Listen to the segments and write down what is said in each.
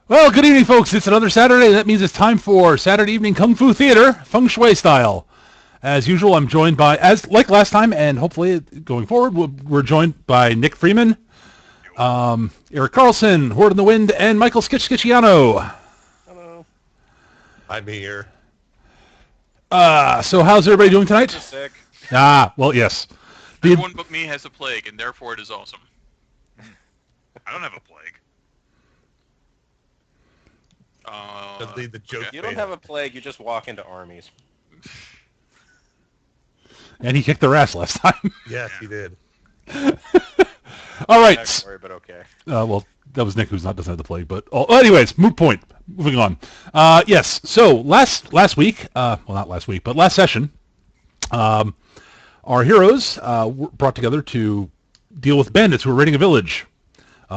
Well, good evening, folks. It's another Saturday. That means it's time for Saturday Evening Kung Fu Theater, Feng Shui style. As usual, I'm joined by, as like last time, and hopefully going forward, we're joined by Nick Freeman, Eric Carlson, Horde in the Wind, and Michael Skitchiano. Hello. I'm here. So how's everybody doing tonight? Just sick. Well, yes. Everyone but me has a plague, and therefore it is awesome. I don't have a plague. Just leave the joke. You don't have a plague, you just walk into armies. And he kicked their ass last time. Yes, he did. All right. Backstory, but okay. Well, that was Nick who's not doesn't have the plague, but anyways, moot point. Moving on. Yes. So last week, well, not last week, but last session, our heroes were brought together to deal with bandits who were raiding a village.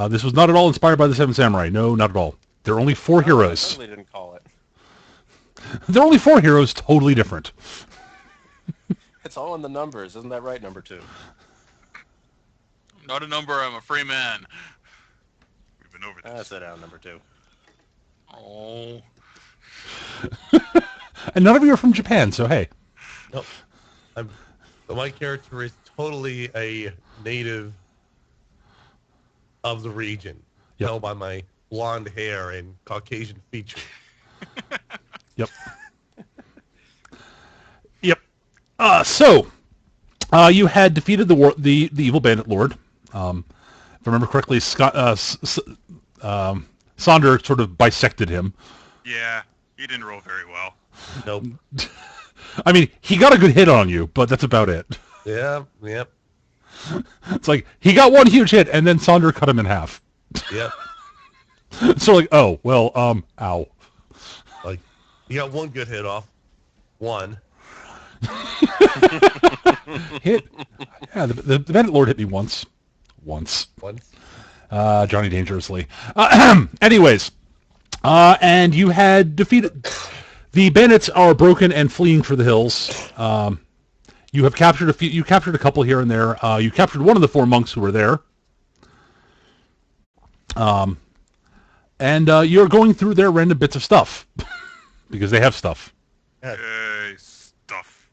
This was not at all inspired by the Seven Samurai. No, not at all. There are only four heroes. I totally didn't call it. There are only four heroes, totally different. It's all in the numbers, isn't that right, number 2? I'm not a number, I'm a free man. We've been over this. Sit down, number 2. Oh. And none of you are from Japan, so hey. Nope. My character is totally a native of the region. Yep. Tell by my blonde hair and Caucasian features. Yep. Yep. So, you had defeated the evil bandit lord. If I remember correctly, Sonder sort of bisected him. Yeah, he didn't roll very well. Nope. I mean, he got a good hit on you, but that's about it. Yeah, yep, It's like, he got one huge hit, and then Sonder cut him in half. yep. So like, oh, well, ow. Like, you got one good hit off. One. Hit. Yeah, the bandit lord hit me once. Once. Johnny Dangerously. Anyways, and you had defeated... The bandits are broken and fleeing for the hills. You have captured a few. You captured a couple here and there. You captured one of the four monks who were there. And you're going through their random bits of stuff because they have stuff. Stuff.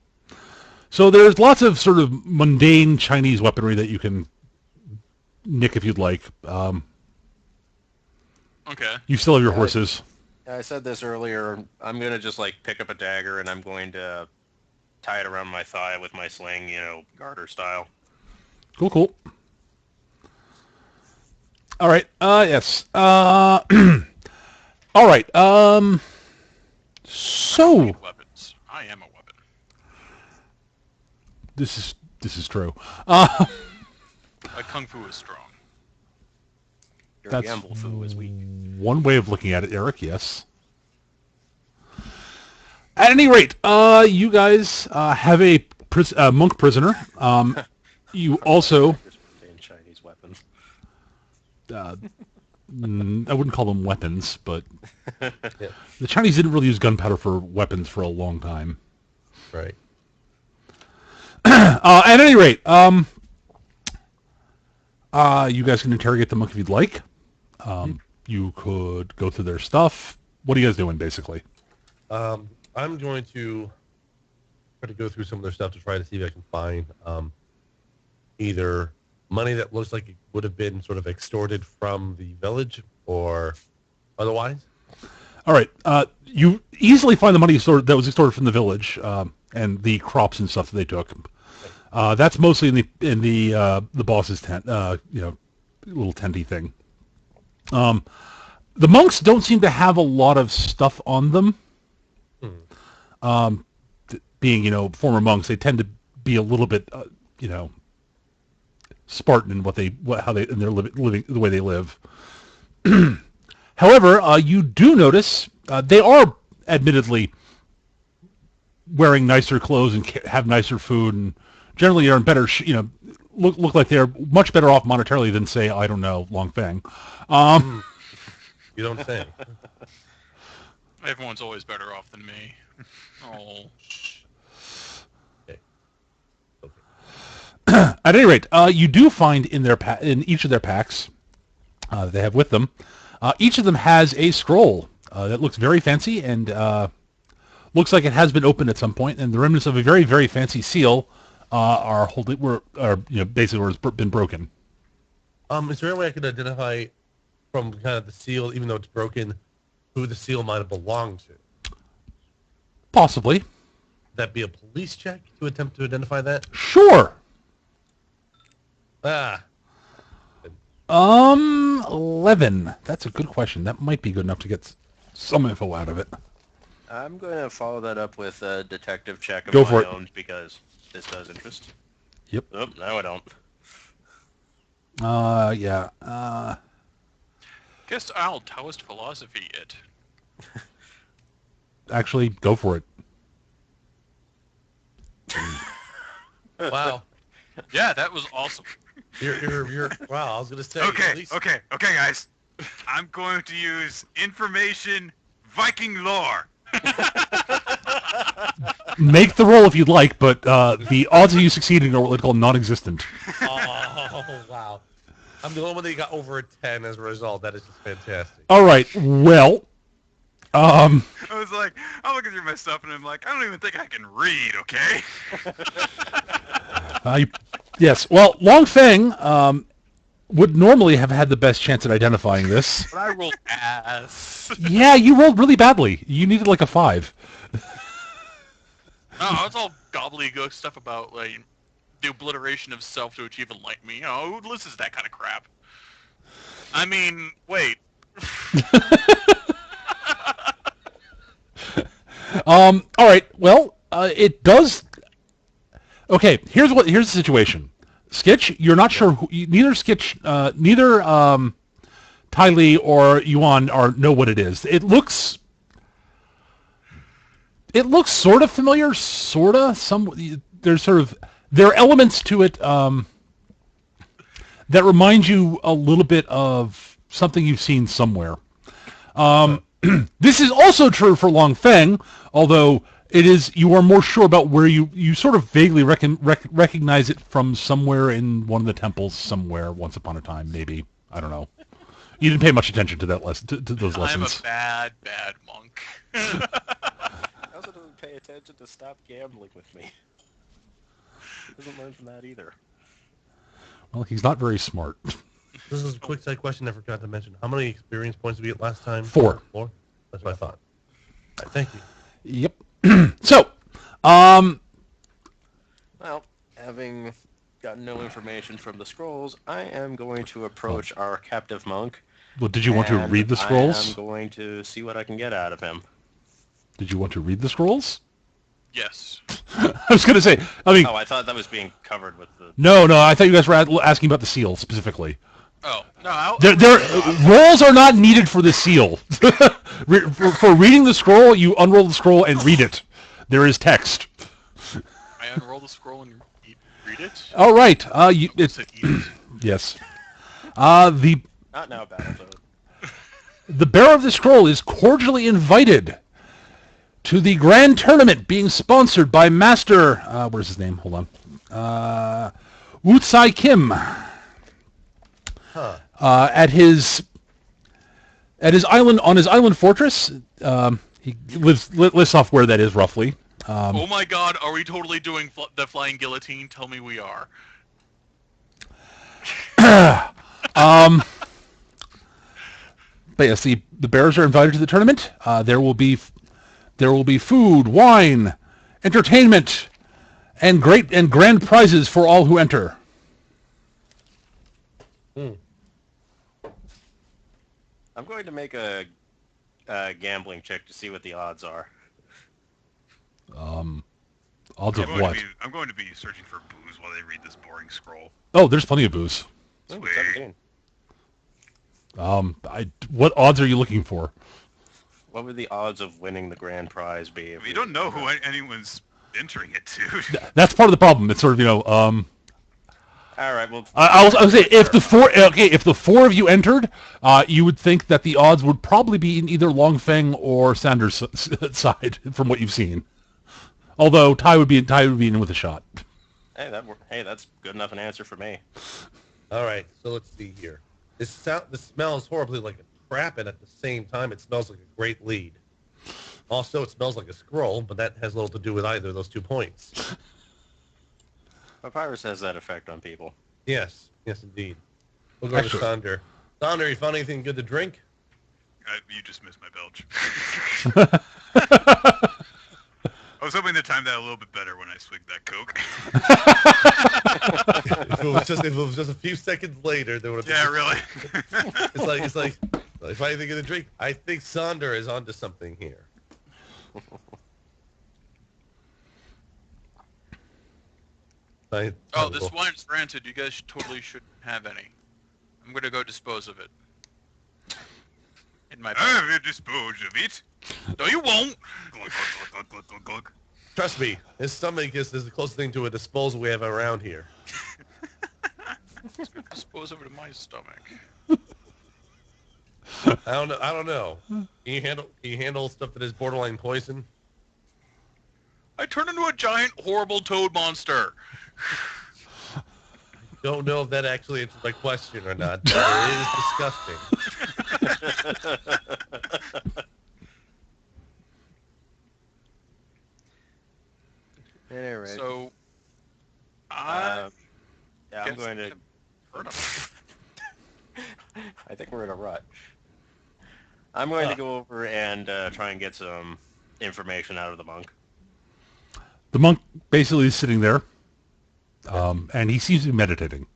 So there's lots of sort of mundane Chinese weaponry that you can nick if you'd like. Okay. You still have your horses. I said this earlier, I'm going to just, pick up a dagger and I'm going to tie it around my thigh with my sling, garter style. Cool. All right. Yes. All right. So Weapons. I am a weapon. this is true. My kung fu is strong. Your That's gamble foo is weak. one way of looking at it, Eric. Yes. At any rate, you guys have a monk prisoner. You also. Chinese weapons. I wouldn't call them weapons, but the Chinese didn't really use gunpowder for weapons for a long time. Right. At any rate, you guys can interrogate the monk if you'd like. You could go through their stuff. What are you guys doing, basically? I'm going to try to go through some of their stuff to try to see if I can find either money that looks like it would have been sort of extorted from the village or otherwise. All right. You easily find the money that was extorted from the village and the crops and stuff that they took. That's mostly in the boss's tent, little tenty thing. The monks don't seem to have a lot of stuff on them. Being former monks, they tend to be a little bit Spartan in their living the way they live. However, you do notice they are admittedly wearing nicer clothes and have nicer food, and generally are in better look like they're much better off monetarily than, say, I don't know, Long Fang. You don't say. Everyone's always better off than me. Oh. At any rate, you do find in each of their packs they have with them Each of them has a scroll that looks very fancy and looks like it has been opened at some point, and the remnants of a very, very fancy seal basically been broken. Is there any way I could identify from kind of the seal, even though it's broken, who the seal might have belonged to? Possibly. Would that be a police check to attempt to identify that? Sure. 11. That's a good question. That might be good enough to get some info out of it. I'm going to follow that up with a detective check of Go my for it. own because this does interest. Yep. Oh, no, I don't. Yeah. Guess I'll toast philosophy it. Actually, go for it. Wow. Yeah, that was awesome. You're wow, I was gonna say Okay, at least- okay, guys. I'm going to use information Viking lore. Make the roll if you'd like, but the odds of you succeeding are what they call non-existent. Oh wow. I'm the only one that got over a 10 as a result. That is just fantastic. All right. Well, I was like, I'm looking through my stuff and I'm like, I don't even think I can read, okay? yes. Well, Long Feng would normally have had the best chance at identifying this. But I rolled ass. Yeah, you rolled really badly. You needed like a 5. No, it's all gobbledygook stuff about like the obliteration of self to achieve enlightenment. You know, who listens to that kind of crap? I mean, wait. All right. Well, it does. Okay. Here's the situation. Skitch, you're not sure. Neither Skitch, neither Ty Lee or Yuan know what it is. It looks sort of familiar, sorta. There are elements to it that remind you a little bit of something you've seen somewhere. This is also true for Long Feng, although you are more sure about where you sort of vaguely recognize it from somewhere in one of the temples somewhere once upon a time, maybe. I don't know. You didn't pay much attention to that to those lessons. I'm a bad monk. I also doesn't pay attention to stop gambling with me. Doesn't learn from that either. Well, he's not very smart. This is a quick side question I forgot to mention. How many experience points did we get last time? 4. 4? That's what I thought. All right, thank you. Yep. So, Well, having gotten no information from the scrolls, I am going to approach our captive monk. well, did you want to and read the I am scrolls? going to see what I can get out of him. Did you want to read the scrolls? Yes. I was going to say, I mean, Oh, I thought that was being covered with the... no, I thought you guys were asking about the seal specifically. Oh, no. Rolls are not needed for the seal. For reading the scroll, you unroll the scroll and read it. There is text. I unroll the scroll and read it? All right. It's eat it. Yes. The Not now, Battletoad. The bearer of the scroll is cordially invited to the grand tournament being sponsored by Master... where's his name? Hold on. Wu Tsai Kim. Huh. At his island, on his island fortress. He lists off where that is, roughly. Oh my god, are we totally doing the flying guillotine? Tell me we are. But yes, the bearers are invited to the tournament. There will be food, wine, entertainment, and grand prizes for all who enter. I'm going to make a gambling check to see what the odds are. Odds of what? I'm going to be searching for booze while they read this boring scroll. Oh, there's plenty of booze. Ooh, Sweet. 17. What odds are you looking for? What would the odds of winning the grand prize be? If We don't know who anyone's entering it to. That's part of the problem. It's sort of All right, well... I'll say if the four of you entered, you would think that the odds would probably be in either Long Feng or Sanders' side from what you've seen. Although Ty would be in with a shot. Hey, that's good enough an answer for me. All right, so let's see here. This smells horribly like a crap, and at the same time, it smells like a great lead. Also, it smells like a scroll, but that has little to do with either of those 2 points. Papyrus has that effect on people. Yes, indeed. We'll go Actually- to Sonder. Sonder, you found anything good to drink? You just missed my belch. I was hoping to time that a little bit better when I swigged that Coke. If it was just a few seconds later, there would have Yeah, really. It's like, if I anything good to drink, I think Sonder is onto something here. Oh, this wine's rancid. You guys totally shouldn't have any. I'm gonna go dispose of it. In my I bag. will dispose of it. No, you won't. Glug, glug, glug, glug, glug, glug. Trust me, his stomach is the closest thing to a disposal we have around here. Dispose of it in my stomach. I don't know. Can you handle stuff that is borderline poison? I turned into a giant, horrible toad monster. Don't know if that actually answers my question or not, but it is disgusting. At any rate, So, I yeah, I'm going to. hurt him. I think we're in a rut. I'm going to go over and try and get some information out of the monk. The monk basically is sitting there, and he seems to be meditating.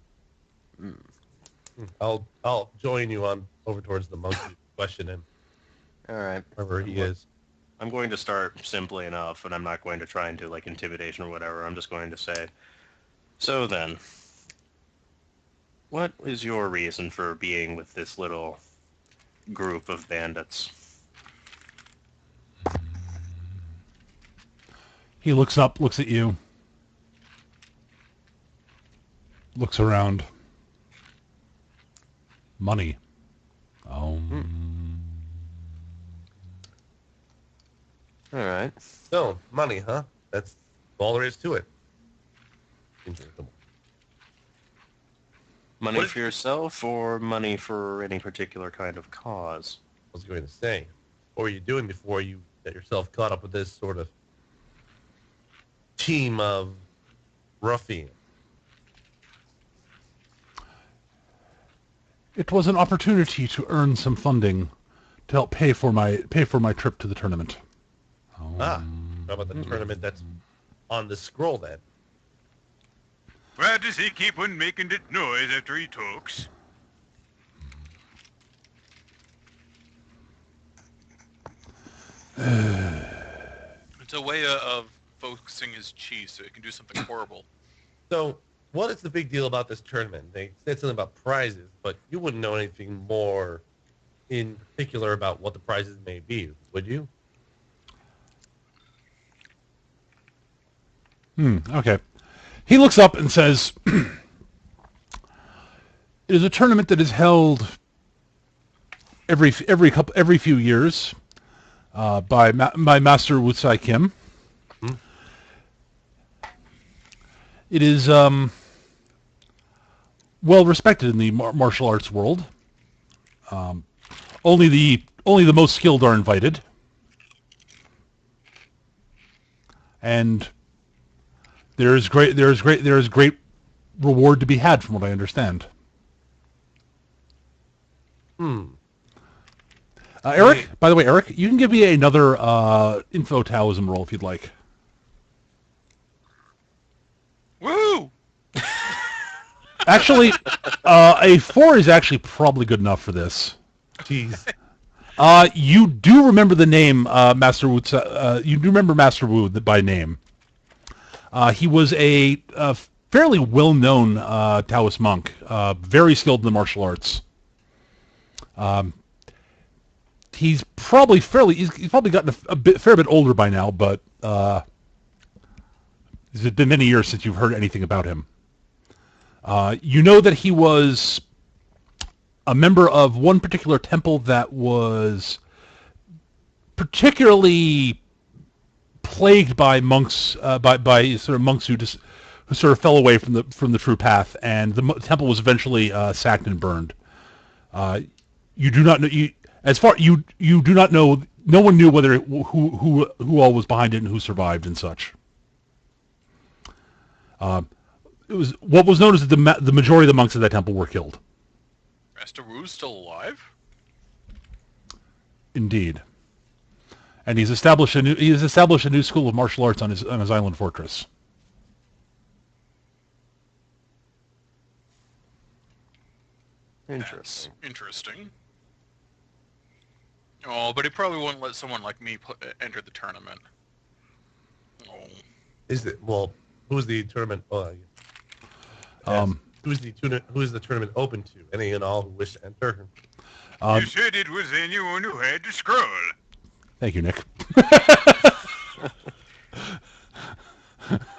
I'll join you on over towards the monkey. Question him, All right. wherever he is. I'm going to start simply enough, and I'm not going to try and do like intimidation or whatever. I'm just going to say, so then, what is your reason for being with this little group of bandits? He looks up, looks at you, looks around. Money. Oh. All right. So, money, huh? That's all there is to it. Money What if- for yourself or money for any particular kind of cause? I was going to say, what were you doing before you got yourself caught up with this sort of team of ruffians? It was an opportunity to earn some funding to help pay for my trip to the tournament. Oh. How about the tournament that's on the scroll then? Why does he keep on making that noise after he talks? It's a way of focusing his chi so he can do something horrible. So, what is the big deal about this tournament? They said something about prizes, but you wouldn't know anything more in particular about what the prizes may be, would you? Okay. He looks up and says, "It is a tournament that is held every few years by Master Wutsai Kim. It is well respected in the martial arts world. Only the most skilled are invited, and there is great reward to be had, from what I understand. Eric, by the way, Eric, you can give me another info Taoism roll if you'd like. Woo! Actually, a 4 is actually probably good enough for this. Jeez. You do remember the name Master Wu. You do remember Master Wu by name. He was a fairly well-known Taoist monk, very skilled in the martial arts. He's probably he's probably gotten a fair bit older by now, but it's been many years since you've heard anything about him. You know that he was a member of one particular temple that was particularly plagued by monks, by sort of monks who sort of fell away from the true path, and the temple was eventually sacked and burned. You do not know. As far you do not know, no one knew whether who all was behind it and who survived and such. It was what was known as the majority of the monks of that temple were killed. Master Wu's still alive? Indeed, and he's established a new school of martial arts on his island fortress. Interesting. Interesting. Oh, but he probably wouldn't let someone like me enter the tournament. Oh. Who's the tournament? Who is the tournament open to? Any and all who wish to enter? You said it was anyone who had the scroll. Thank you, Nick.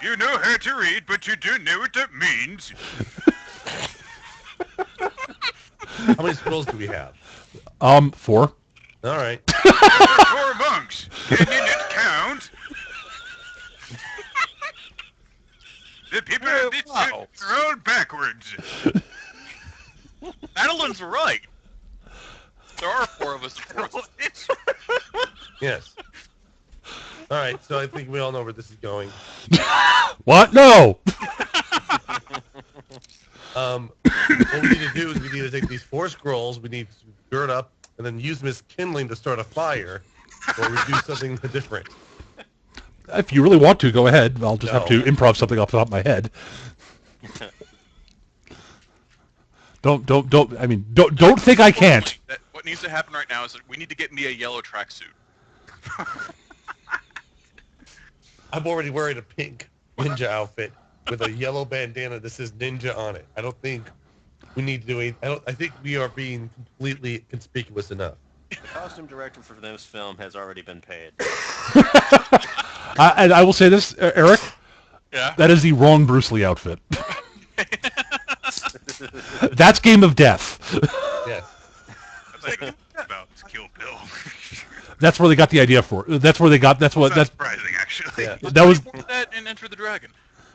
You know how to read, but you don't know what that means. How many scrolls do we have? 4. All right. There are 4 monks. Can you not count? The people of this Wow. are all backwards. Adeline's right. There are 4 of us, of course. Yes. All right. So I think we all know where this is going. What? No. What we need to do is we need to take these 4 scrolls. We need to gird up and then use them as kindling to start a fire, or we do something different. If you really want to, go ahead. I'll just have to No. improv something off the top of my head. Don't. I mean, don't think I can't. What needs to happen right now is that we need to get me a yellow tracksuit. I'm already wearing a pink ninja outfit with a yellow bandana that says ninja on it. I don't think we need to do anything. I think we are being completely conspicuous enough. The costume director for this film has already been paid. And I will say this, Eric. Yeah. That is the wrong Bruce Lee outfit. That's Game of Death. Yes. I was thinking about Kill Bill. That's where they got the idea for. That's where they got. That's what. That's That's surprising, actually. Yeah. that was. that in Enter the Dragon.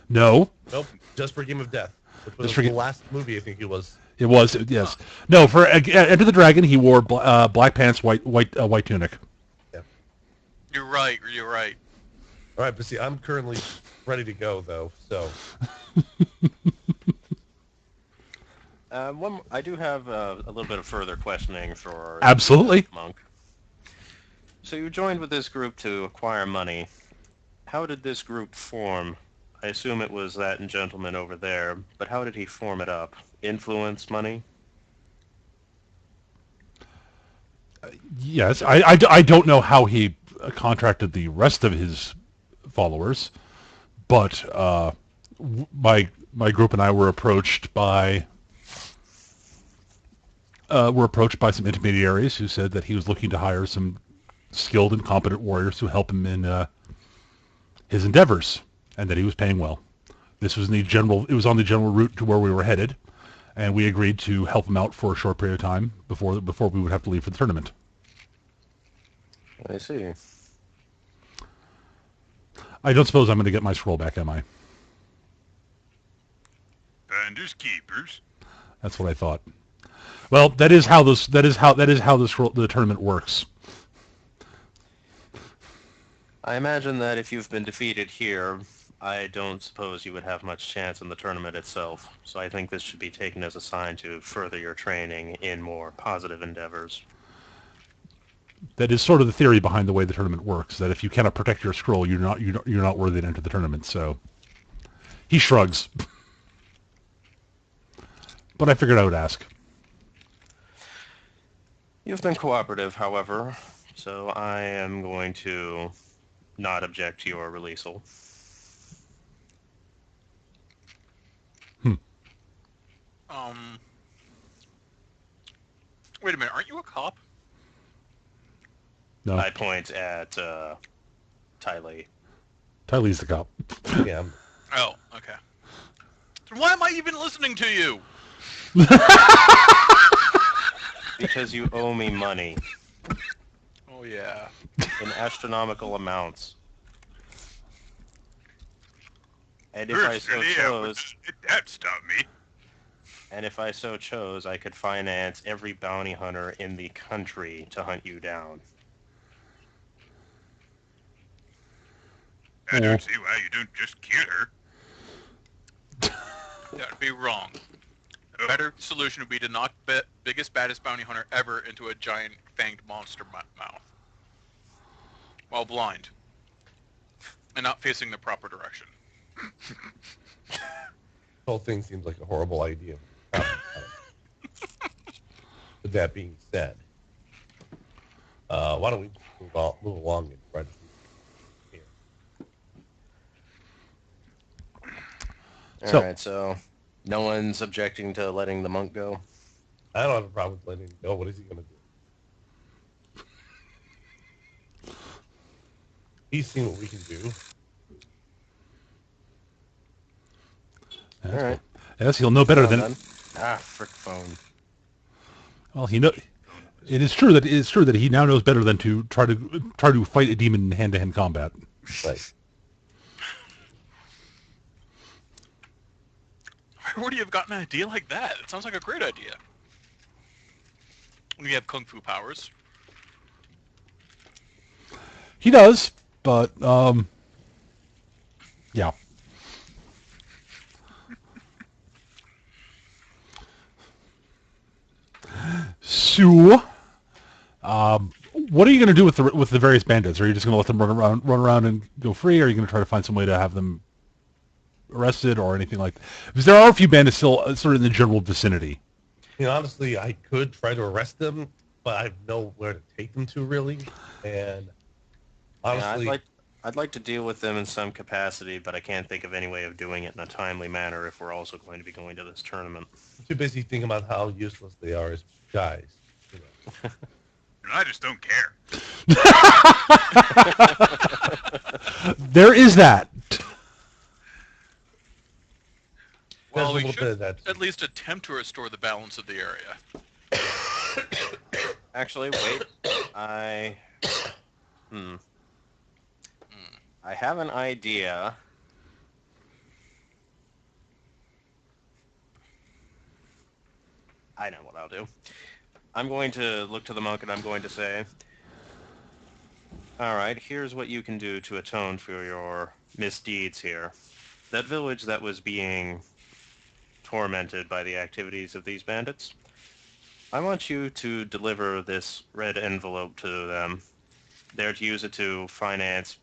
No, Nope. Just for Game of Death, which was Just for the Ga- last movie I think it was. it was. Yes. No. For Enter the Dragon, he wore black pants, white tunic. You're right. You're right. All right, but see, I'm currently ready to go though. So I do have a little bit of further questioning for Absolutely. Monk. So you joined with this group to acquire money. How did this group form? I assume it was that gentleman over there, but how did he form it up? Influence money? Yes. I don't know how he contracted the rest of his followers, but my group and I were approached by some intermediaries who said that he was looking to hire some skilled and competent warriors to help him in his endeavors, and that he was paying well. This was it was on the general route to where we were headed, and we agreed to help him out for a short period of time before we would have to leave for the tournament. I see. I don't suppose I'm going to get my scroll back, am I? Finders keepers. That's what I thought. Well, that is how the tournament works. I imagine that if you've been defeated here, I don't suppose you would have much chance in the tournament itself. So I think this should be taken as a sign to further your training in more positive endeavors. That is sort of the theory behind the way the tournament works. That if you cannot protect your scroll, you're not worthy to enter the tournament. So he shrugs. But I figured I would ask. You've been cooperative, however, so I am going to not object to your releasal. Wait a minute. Aren't you a cop? No, I point at Ty Lee. Ty Lee's the cop. yeah, Oh, okay. So why am I even listening to you? Because you owe me money Oh yeah. in astronomical amounts. And if I so Personally, chose, that stopped me. And if I so chose, I could finance every bounty hunter in the country to hunt you down. I don't see why you don't just kill her. That would be wrong. A better solution would be to knock biggest, baddest bounty hunter ever into a giant fanged monster mouth. While blind. And not facing the proper direction. The whole thing seems like a horrible idea. With that being said, why don't we move along and try to see here. So- Alright, so no one's objecting to letting the monk go? I don't have a problem with letting him go. What is he going to do? He's seen what we can do. Alright. Yes, he'll know better Well than. then. Ah, frick phone. Well, he know. It is true that he now knows better than to try to fight a demon in hand-to-hand combat. Right. Where would you have gotten an idea like that? It sounds like a great idea. When you have kung fu powers. He does, but yeah. So, what are you going to do with the various bandits? Are you just going to let them run around and go free? Or are you going to try to find some way to have them arrested or anything like that? Because there are a few bandits still sort of in the general vicinity. You know, honestly, I could try to arrest them, but I have nowhere to take them to, really. And honestly, Yeah, I'd like to deal with them in some capacity, but I can't think of any way of doing it in a timely manner if we're also going to be going to this tournament. I'm too busy thinking about how useless they are as guys. You know. I just don't care. There is that. Well, There's we a little should bit of that. at least attempt to restore the balance of the area. Actually, wait. I have an idea. I know what I'll do. I'm going to look to the monk and I'm going to say, alright, here's what you can do to atone for your misdeeds here. That village that was being tormented by the activities of these bandits, I want you to deliver this red envelope to them. They're to use it to finance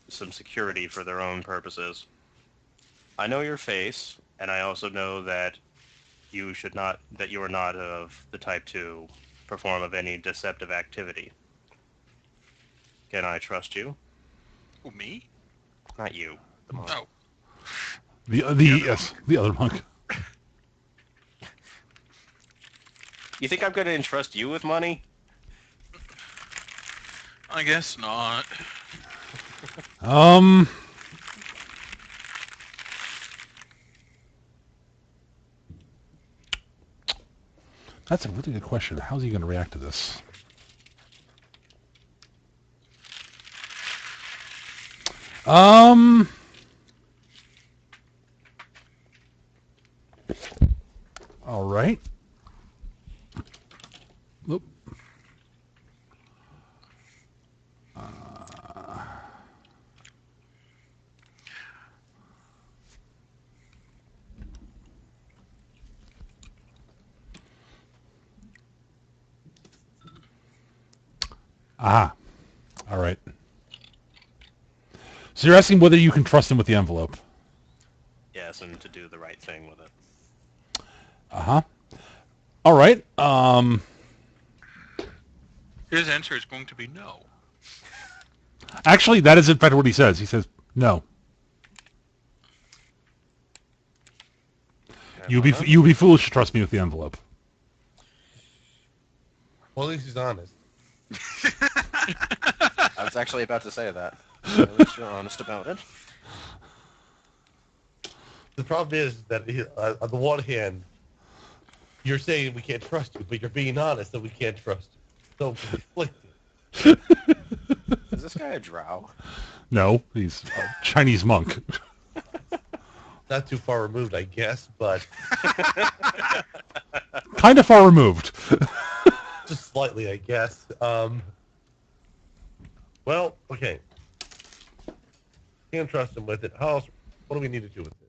some security for their own purposes. I know your face, and I also know that you are not of the type to perform of any deceptive activity. Can I trust you? Oh, me? Not you, the monk. Oh. The other monk. You think I'm going to entrust you with money? I guess not. That's a really good question. How's he going to react to this? All right. Oop. Aha. All right. So you're asking whether you can trust him with the envelope. Yes, and to do the right thing with it. Uh-huh. All right. His answer is going to be no. Actually, that is in fact what he says. He says, no. You'd be foolish to trust me with the envelope. Well, at least he's honest. I was actually about to say that. At least you're honest about it. The problem is that on the one hand, you're saying we can't trust you, but you're being honest that we can't trust you. So conflicted. Is this guy a drow? No, he's a Chinese monk. not too far removed, I guess, but Kind of far removed. just slightly, I guess. Well, okay. Can't trust him with it. How else? What do we need to do with this?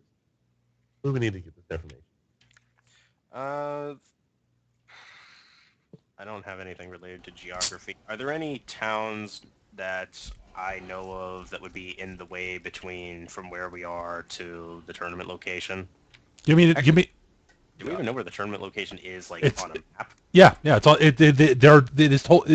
What do we need to get this information? I don't have anything related to geography. Are there any towns that I know of that would be in the way between from where we are to the tournament location? Give me. Do we even know where the tournament location is, like It's- on a map? Yeah. It's all. It is told.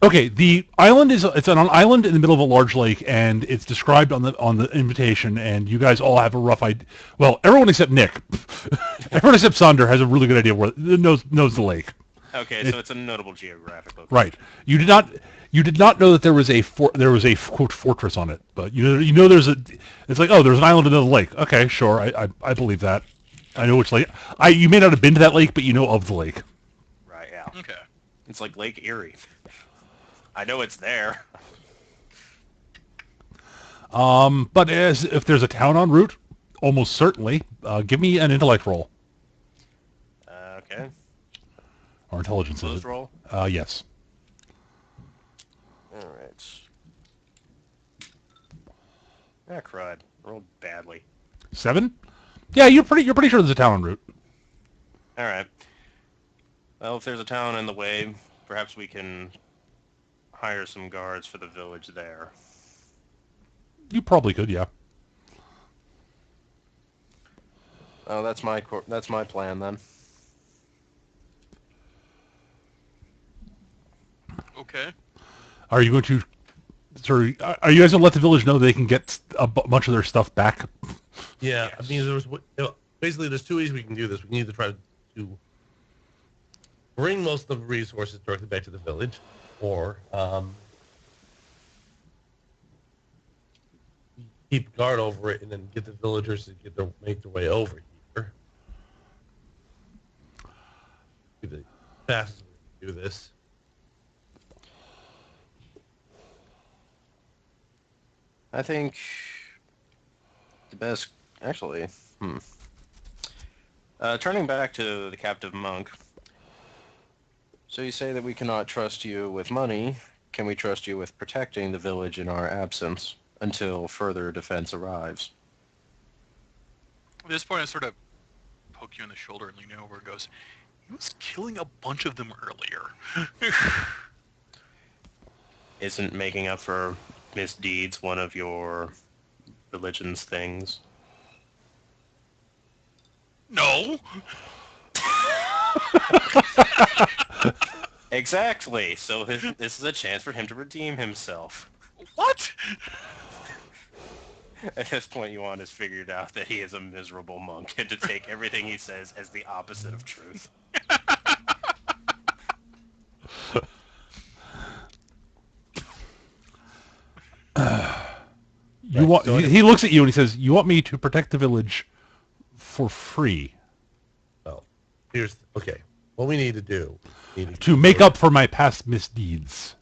Okay. The island is. It's on an island in the middle of a large lake, and it's described on the invitation. And you guys all have a rough idea. Well, everyone except Nick. Everyone except Sander has a really good idea where knows the lake. Okay, so it's a notable geographic location. Right. You did not know that there was a quote fortress on it, but you know there's a. It's like, oh, there's an island in the lake. Okay, sure, I believe that. I know which lake. You may not have been to that lake, but you know of the lake. Right, yeah. Okay. It's like Lake Erie. I know it's there. But if there's a town en route, almost certainly. Give me an intellect roll Okay. or intelligence. Close roll. Yes. All right. Ah, crud. Rolled badly. 7. Yeah, you're pretty sure there's a town en route. All right. Well, if there's a town in the way, perhaps we can hire some guards for the village there. You probably could, yeah. Oh, that's my plan then. Okay. Are you going to? Sorry, are you guys going to let the village know they can get a bunch of their stuff back? Yeah, Yes. I mean, basically there's two ways we can do this. We can either try to bring most of the resources directly back to the village, or keep guard over it and then get the villagers to make their way over here. Be the fastest way to do this. I think the best, actually, turning back to the captive monk. So you say that we cannot trust you with money. Can we trust you with protecting the village in our absence until further defense arrives? At this point, I sort of poke you in the shoulder and lean over and goes, he was killing a bunch of them earlier. Isn't making up for misdeeds one of your religion's things? No! Exactly. So this is a chance for him to redeem himself. What? At this point, Yuan has figured out that he is a miserable monk and to take everything he says as the opposite of truth. He looks at you and he says, "You want me to protect the village for free Well, okay. What we need to do to make up for my past misdeeds."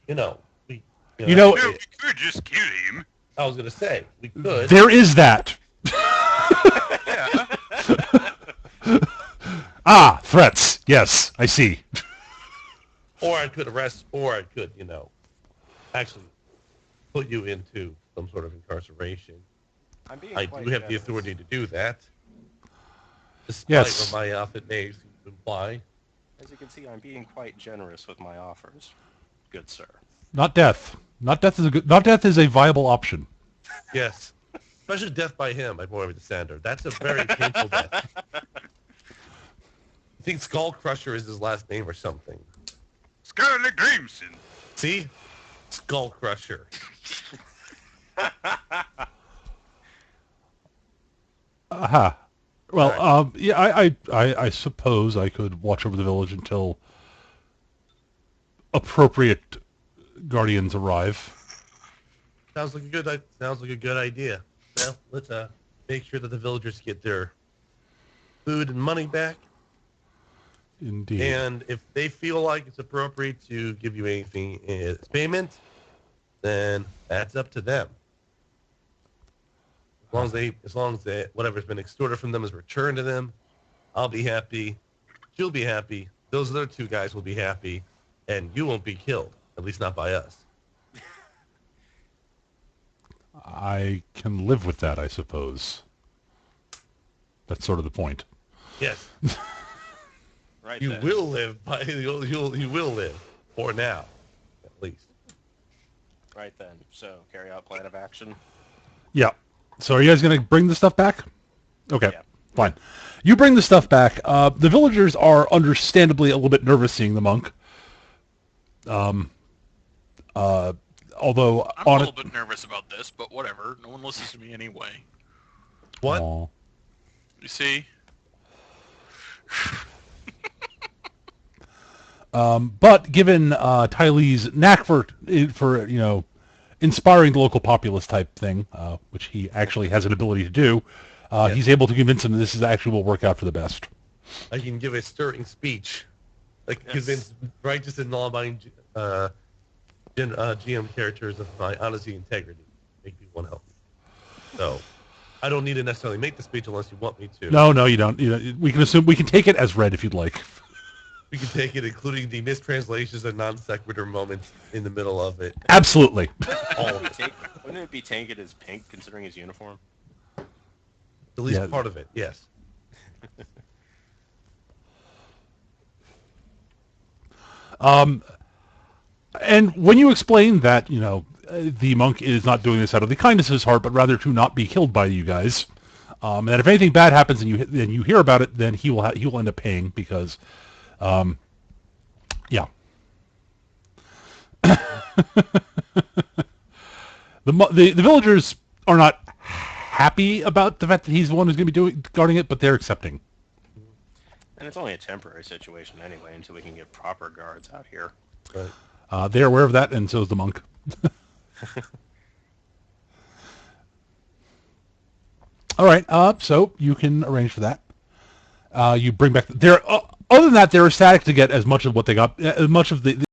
You know, You know, No, we could just kill him. I was gonna say we could, there is that. Yeah. Threats. Yes, I see. or I could arrest, or I could, actually put you into some sort of incarceration. I'm being I quite do have the generous. authority to do that, despite Yes. what my outfit may seem to imply. As you can see, I'm being quite generous with my offers, good sir. Not death. Not death is a viable option. Yes, especially death by him. I bore him to Sander. That's a very painful death. I think Skull Crusher is his last name or something. Scarlet Grimson. See, Skull Crusher. Well, yeah, I suppose I could watch over the village until appropriate guardians arrive. Sounds like a good idea. Well, let's make sure that the villagers get their food and money back. Indeed. And if they feel like it's appropriate to give you anything as payment, then that's up to them. As long as whatever's been extorted from them is returned to them, I'll be happy. She'll be happy. Those other two guys will be happy, and you won't be killed. At least not by us. I can live with that, I suppose. That's sort of the point. Yes, Right you then. will live. You will live for now, at least. Right then. So carry out plan of action. Yeah. So are you guys going to bring the stuff back? Okay, Yeah. fine. You bring the stuff back. The villagers are understandably a little bit nervous seeing the monk. Although I'm a on little bit nervous about this, but whatever. No one listens to me anyway. What? Aw. You see? But given Tylee's knack for inspiring the local populace type thing, which he actually has an ability to do, he's able to convince them that this is actually will work out for the best. I can give a stirring speech, like Yes. convince righteous and law-abiding GM characters of my honesty and integrity. Make people want to help me. So, I don't need to necessarily make the speech unless you want me to. No, you don't. We can take it as read if you'd like. We can take it, including the mistranslations and non sequitur moments in the middle of it. Absolutely. All of it. Wouldn't it be tainted as pink considering his uniform? At least Yeah. part of it, yes. And when you explain that, the monk is not doing this out of the kindness of his heart, but rather to not be killed by you guys, and that if anything bad happens and you hear about it, then he will end up paying because, yeah. The villagers are not happy about the fact that he's the one who's going to be guarding it, but they're accepting. And it's only a temporary situation anyway until we can get proper guards out here. Right. They're aware of that, and so is the monk. All right, so you can arrange for that. You bring back other than that, they're ecstatic to get as much of what they got, as much of the